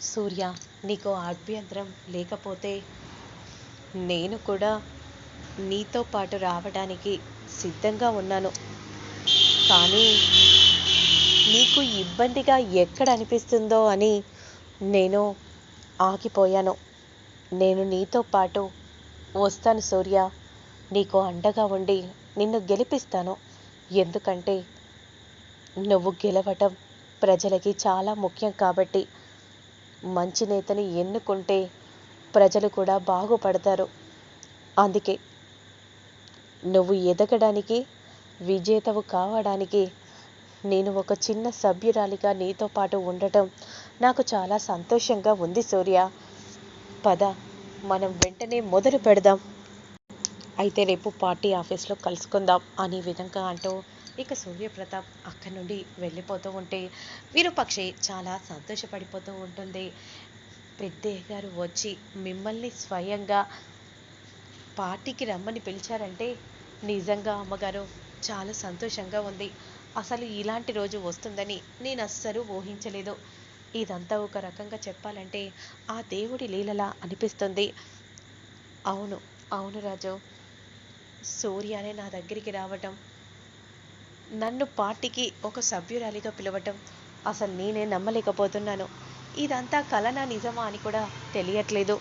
సూర్య, నీకు అభ్యంతరం లేకపోతే నేను కూడా నీతో పాటు రావడానికి సిద్ధంగా ఉన్నాను. కానీ నీకు ఇబ్బందిగా ఎక్కడ అనిపిస్తుందో అని నేను ఆగిపోయాను. నేను నీతో పాటు వస్తాను సూర్య. నీకు అండగా ఉండి నిన్ను గెలిపిస్తాను. ఎందుకంటే నువ్వు గెలవటం ప్రజలకి చాలా ముఖ్యం కాబట్టి. మంచి నేతని ఎన్నుకుంటే ప్రజలు కూడా బాగుపడతారు. అందుకే నువ్వు ఎదగడానికి, విజేతవు కావడానికి నేను ఒక చిన్న సభ్యురాలిగా నీతో పాటు ఉండటం నాకు చాలా సంతోషంగా ఉంది సూర్య. పద, మనం వెంటనే మొదలు పెడదాం. అయితే రేపు పార్టీ ఆఫీస్లో కలుసుకుందాం అనే విధంగా అంటూ ఇక సూర్యప్రతాప్ అక్కడి నుండి వెళ్ళిపోతూ ఉంటే విరూపాక్షి చాలా సంతోషపడిపోతూ ఉంటుంది. పెద్దయ్య గారు వచ్చి మిమ్మల్ని స్వయంగా పార్టీకి రమ్మని పిలిచారంటే నిజంగా అమ్మగారు చాలా సంతోషంగా ఉంది. అసలు ఇలాంటి రోజు వస్తుందని నేను అస్సలు ఊహించలేదు. ఇదంతా ఒక రకంగా చెప్పాలంటే ఆ దేవుడి లీలలా అనిపిస్తుంది. అవును, అవును రాజు. సూర్యనే నా దగ్గరికి రావటం, నన్ను పార్టీకి ఒక సభ్యురాలిగా పిలవటం అసలు నేనే నమ్మలేకపోతున్నాను. ఇదంతా కలనా నిజమా అని కూడా తెలియట్లేదు.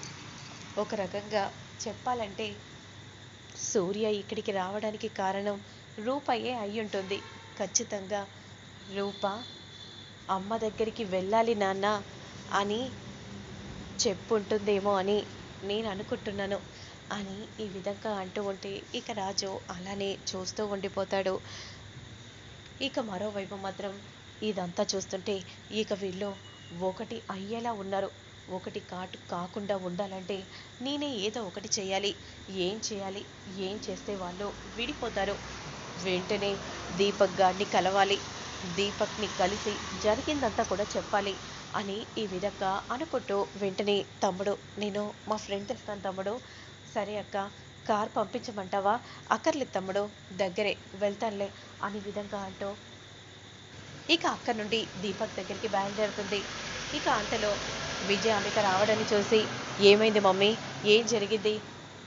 ఒక రకంగా చెప్పాలంటే సూర్య ఇక్కడికి రావడానికి కారణం రూపయే అయ్యుంటుంది. ఖచ్చితంగా రూప అమ్మ దగ్గరికి వెళ్ళాలి నాన్న అని చెప్పుంటుందేమో అని నేను అనుకుంటున్నాను అని ఈ విధంగా అంటూ ఉంటే ఇక రాజు అలానే చూస్తూ ఉండిపోతాడు. ఇక మరోవైపు మాత్రం ఇదంతా చూస్తుంటే ఇక వీళ్ళు ఒకటి అయ్యేలా ఉన్నారు. ఒకటి కాకుండా ఉండాలంటే నేనే ఏదో ఒకటి చేయాలి. ఏం చేయాలి? ఏం చేస్తే వాళ్ళు విడిపోతారు? వెంటనే దీపక్ గారిని కలవాలి. దీపక్ని కలిసి జరిగిందంతా కూడా చెప్పాలి అని ఈ విధంగా అనుకుంటూ వెంటనే తమ్ముడు, నేను మా ఫ్రెండ్ తెస్తాను తమ్ముడు. సరే అక్క, కార్ పంపించమంటావా? అక్కర్లేదు తమ్ముడు, దగ్గరే, వెళ్తానులే అని విధంగా అంటూ ఇక అక్కడి నుండి దీపక్ దగ్గరికి బయలుదేరుతుంది. ఇక అంతలో విజయామిక రావడాన్ని చూసి, ఏమైంది మమ్మీ, ఏం జరిగింది?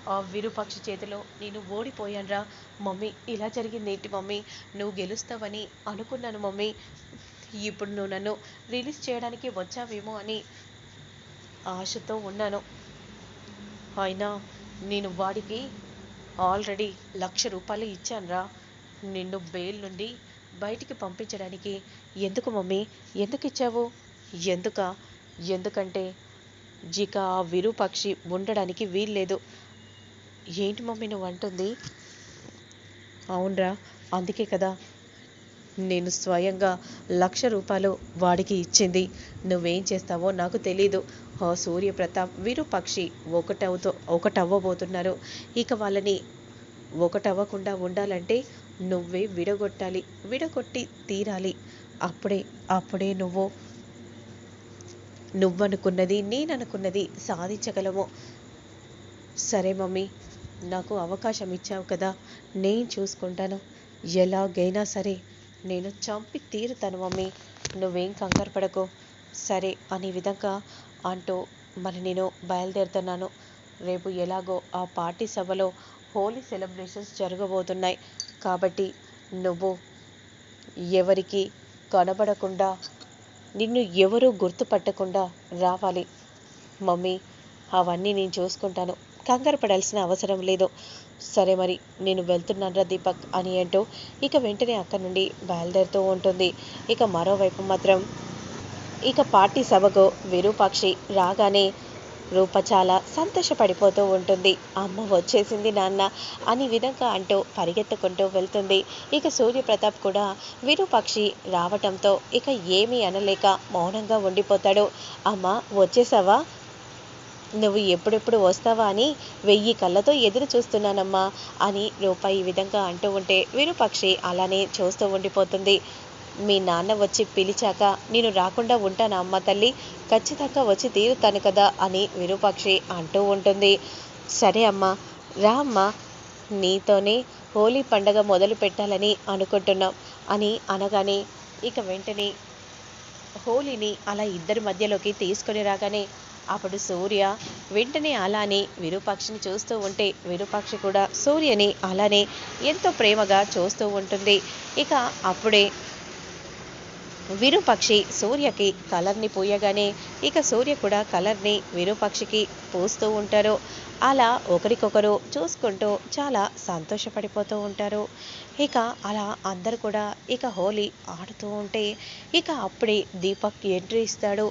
ఆ విరూపాక్షి చేతిలో నేను ఓడిపోయానురా మమ్మీ. ఇలా జరిగింది ఏంటి మమ్మీ? నువ్వు గెలుస్తావని అనుకున్నాను మమ్మీ. ఇప్పుడు నువ్వు నన్ను రిలీజ్ చేయడానికి వచ్చావేమో అని ఆశతో ఉన్నాను. అయినా నేను వాడికి ఆల్రెడీ ₹1,00,000 ఇచ్చానురా నిన్ను బెయిల్ నుండి బయటికి పంపించడానికి. ఎందుకు మమ్మీ, ఎందుకు ఇచ్చావు? ఎందుక ఎందుకంటే ఇక ఆ విరూపాక్షి ఉండడానికి వీల్లేదు. ఏంటి మమ్మీ నువ్వు అంటుంది? అవునరా, అందుకే కదా నేను స్వయంగా ₹1,00,000 వాడికి ఇచ్చింది. నువ్వేం చేస్తావో నాకు తెలీదు. ఆ సూర్యప్రతాప్, విరూపాక్షి ఒకటవ్వబోతున్నారు. ఇక వాళ్ళని ఒకటవ్వకుండా ఉండాలంటే నువ్వే విడగొట్టాలి, విడగొట్టి తీరాలి. అప్పుడే అప్పుడే నువ్వనుకున్నది, నేననుకున్నది సాధించగలము. సరే మమ్మీ, నాకు అవకాశం ఇచ్చావు కదా, నేను చూసుకుంటాను. ఎలాగైనా సరే నేను చంపి తీరుతాను మమ్మీ, నువ్వేం కంగారు పడకు. సరే అనే విధంగా అంటూ మరి నేను బయలుదేరుతున్నాను. రేపు ఎలాగో ఆ పార్టీ సభలో హోలీ సెలబ్రేషన్స్ జరగబోతున్నాయి కాబట్టి నువ్వు ఎవరికి కనబడకుండా, నిన్ను ఎవరూ గుర్తుపట్టకుండా రావాలి మమ్మీ. అవన్నీ నేను చూసుకుంటాను, కంగారు పడాల్సిన అవసరం లేదు. సరే మరి నేను వెళ్తున్నాను రా దీపక్ అని అంటూ ఇక వెంటనే అక్కడి నుండి బయలుదేరుతూ ఉంటుంది. ఇక మరోవైపు మాత్రం ఇక పార్టీ సభకు విరూపాక్షి రాగానే రూప చాలా సంతోషపడిపోతూ ఉంటుంది. అమ్మ వచ్చేసింది నాన్న అని విధంగా అంటూ పరిగెత్తుకుంటూ వెళ్తుంది. ఇక సూర్యప్రతాప్ కూడా విరూపాక్షి రావటంతో ఇక ఏమీ అనలేక మౌనంగా ఉండిపోతాడు. అమ్మ వచ్చేసావా? నువ్వు ఎప్పుడెప్పుడు వస్తావా అని 1000 కళ్ళతో ఎదురు చూస్తున్నానమ్మా అని రూప ఈ విధంగా అంటూ ఉంటే విరూపాక్షి అలానే చూస్తూ ఉండిపోతుంది. మీ నాన్న వచ్చి పిలిచాక నేను రాకుండా ఉంటానా అమ్మ తల్లి? ఖచ్చితంగా వచ్చి తీరుతాను కదా అని విరూపాక్షి అంటూ ఉంటుంది. సరే అమ్మా, రా అమ్మా, నీతోనే హోలీ పండగ మొదలు పెట్టాలని అనుకుంటున్నాం అని అనగానే ఇక వెంటనే హోలీని అలా ఇద్దరి మధ్యలోకి తీసుకొని రాగానే అప్పుడు సూర్య వెంటనే అలానే విరూపాక్షని చూస్తూ ఉంటే విరూపాక్షి కూడా సూర్యని అలానే ఎంతో ప్రేమగా చూస్తూ ఉంటుంది. ఇక అప్పుడే విరూపాక్షి సూర్యకి కలర్ని పూయగానే ఇక సూర్య కూడా కలర్ని విరూపాక్షికి పూస్తూ ఉంటారు. అలా ఒకరికొకరు చూసుకుంటూ చాలా సంతోషపడిపోతూ ఉంటారు. ఇక అలా అందరు కూడా ఇక హోలీ ఆడుతూ ఉంటే ఇక అప్పుడే దీపక్ ఎంట్రీ ఇస్తాడు.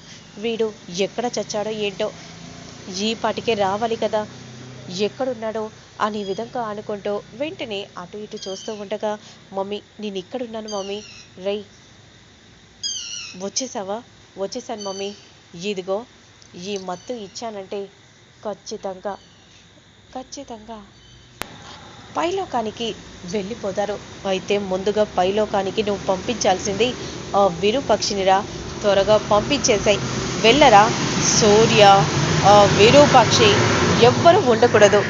వీడు ఎక్కడ చచ్చాడో ఏంటో, ఈ పాటికే రావాలి కదా, ఎక్కడున్నాడో అనే విధంగా అనుకుంటూ వెంటనే అటు ఇటు చూస్తూ ఉండగా, మమ్మీ నేను ఇక్కడున్నాను మమ్మీ, రై వచ్చేసావా? వచ్చేసాను మమ్మీ, ఇదిగో ఈ మత్తు ఇచ్చానంటే ఖచ్చితంగా ఖచ్చితంగా పైలోకానికి వెళ్ళిపోతారు. అయితే ముందుగా పైలోకానికి నువ్వు పంపించాల్సింది ఆ విరూపక్షినిరా, త్వరగా పంపించేసాయి. వెళ్ళరా సూర్య, ఆ విరూపాక్షి ఎవ్వరూ ఉండకూడదు,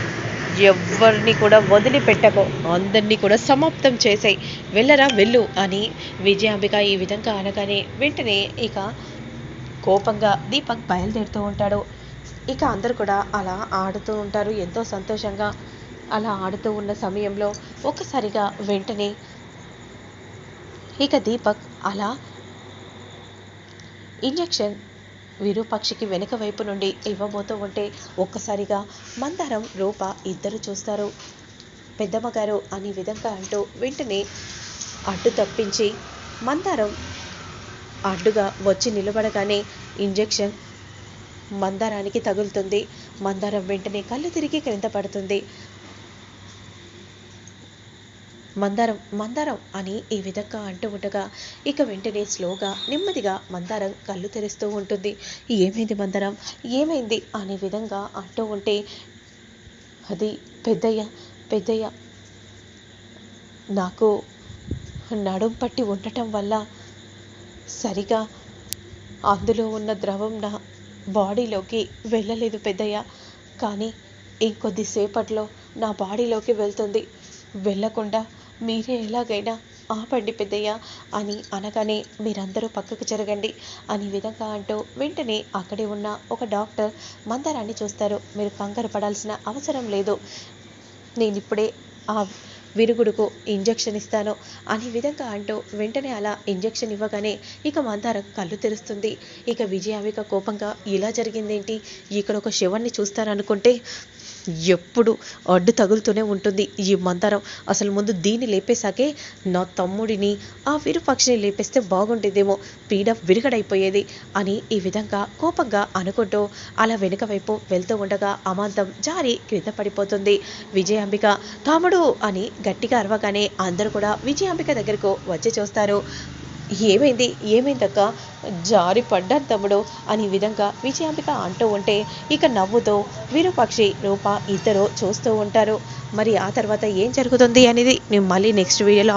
ఎవ్వరిని కూడా వదిలిపెట్టకు, అందరినీ కూడా సమాప్తం చేసాయి, వెళ్ళరా వెళ్ళు అని విజయాంబిక ఈ విధంగా అనగానే వెంటనే ఇక కోపంగా దీపక్ బయలుదేరుతూ ఉంటాడు. ఇక అందరు కూడా అలా ఆడుతూ ఉంటారు ఎంతో సంతోషంగా. అలా ఆడుతూ ఉన్న సమయంలో ఒక్కసారిగా వెంటనే ఇక దీపక్ అలా ఇంజెక్షన్ విరూపాక్షికి వెనుక వైపు నుండి ఇవ్వబోతూ ఉంటే ఒక్కసారిగా మందారం రూప ఇద్దరు చూస్తారు. పెద్దమ్మగారు అనే విధంగా అంటూ వెంటనే అడ్డు తప్పించి మందారం అడ్డుగా వచ్చి నిలబడగానే ఇంజెక్షన్ మందారానికి తగులుతుంది. మందారం వెంటనే కళ్ళు తిరిగి క్రింద పడుతుంది. మందారం మందారం అని ఈ విధంగా అంటూ ఉండగా ఇక వెంటనే స్లోగా నెమ్మదిగా మందారం కళ్ళు తెరుస్తూ ఉంటుంది. ఏమైంది మందారం, ఏమైంది అనే విధంగా అంటూ ఉంటే, అది పెద్దయ్య పెద్దయ్య నాకు నడుం పట్టి ఉండటం వల్ల సరిగా అందులో ఉన్న ద్రవం నా బాడీలోకి వెళ్ళలేదు పెద్దయ్య, కానీ ఇంకొద్దిసేపట్లో నా బాడీలోకి వెళ్తుంది, వెళ్ళకుండా మీరే ఎలాగైనా ఆపండి పెద్దయ్య అని అనగానే మీరందరూ పక్కకు జరగండి అనే విధంగా అంటూ వెంటనే అక్కడే ఉన్న ఒక డాక్టర్ మందారాన్ని చూస్తారు. మీరు కంగారు పడాల్సిన అవసరం లేదు, నేను ఇప్పుడే ఆ విరుగుడుకు ఇంజెక్షన్ ఇస్తాను అనే విధంగా అంటూ వెంటనే అలా ఇంజెక్షన్ ఇవ్వగానే ఇక మందారం కళ్ళు తెరుస్తుంది. ఇక విజయాంబిక కోపంగా ఇలా జరిగిందేంటి, ఇక్కడ ఒక శవాన్ని చూస్తారనుకుంటే ఎప్పుడు అడ్డు తగులుతూనే ఉంటుంది ఈ మందారం, అసలు ముందు దీన్ని లేపేశాకే నా తమ్ముడిని ఆ విరూపాక్షిని లేపేస్తే బాగుండేదేమో, పీడ విరుగడైపోయేది అని ఈ విధంగా కోపంగా అనుకుంటూ అలా వెనుక వైపు వెళ్తూ ఉండగా అమాంతం జారి క్రింద పడిపోతుంది. విజయాంబిక తమ్ముడు అని గట్టిగా అరవగానే అందరూ కూడా విజయాంబిక దగ్గరకు వచ్చి చూస్తారు. ఏమైంది ఏమైందక్క, జారి పడ్డాను తమ్ముడు అని విధంగా విజయాంబిక అంటూ ఉంటే ఇక నవ్వుతో విరూపాక్షి రూప ఇద్దరు చూస్తూ ఉంటారు. మరి ఆ తర్వాత ఏం జరుగుతుంది అనేది నేను మళ్ళీ నెక్స్ట్ వీడియోలో